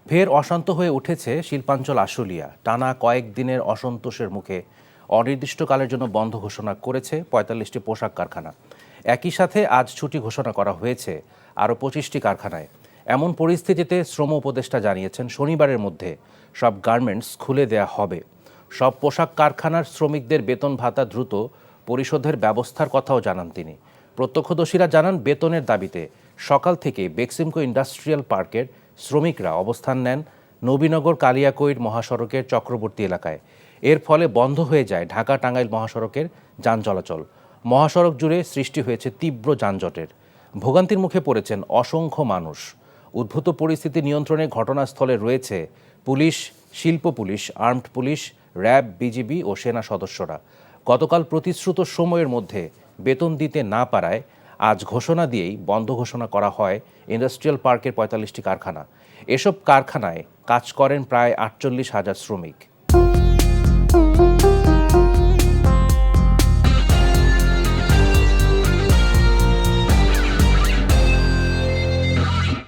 ফের অশান্ত হয়ে উঠেছে শিল্পাঞ্চল আশুলিয়া। টানা কয়েকদিনের অসন্তোষের মুখে অনির্দিষ্টকালের জন্য বন্ধ ঘোষণা করেছে ৪৫টি পোশাক কারখানা। একই সাথে আজ ছুটি ঘোষণা করা হয়েছে আরও ২৫টি কারখানায়। এমন পরিস্থিতিতে শ্রম উপদেষ্টা জানিয়েছেন শনিবারের মধ্যে সব গার্মেন্টস খুলে দেয়া হবে। সব পোশাক কারখানার শ্রমিকদের বেতন ভাতা দ্রুত পরিশোধের ব্যবস্থার কথাও জানান তিনি। প্রত্যক্ষদর্শীরা জানান বেতনের দাবিতে সকাল থেকে বেক্সিমকো ইন্ডাস্ট্রিয়াল পার্কের শ্রমিকরা অবস্থান নেন নবীনগর কালিয়াকৈর মহাসড়কের চক্রবর্তী এলাকায়। এর ফলে বন্ধ হয়ে যায় ঢাকা টাঙ্গাইল মহাসড়কের যান চলাচল। মহাসড়ক জুড়ে সৃষ্টি হয়েছে তীব্র যানজটের। ভোগান্তির মুখে পড়েছেন অসংখ্য মানুষ। উদ্ভূত পরিস্থিতি নিয়ন্ত্রণে ঘটনাস্থলে রয়েছে পুলিশ, শিল্প পুলিশ, আর্মড পুলিশ, র্যাব, বিজিবি ও সেনা সদস্যরা। গতকাল প্রতিশ্রুত সময়ের মধ্যে বেতন দিতে না পারায় আজ ঘোষণা দিয়েই বন্ধ ঘোষণা করা হয় ইন্ডাস্ট্রিয়াল পার্কের ৪৫টি কারখানা। এসব কারখানায় কাজ করেন প্রায় ৪৮,০০০ শ্রমিক।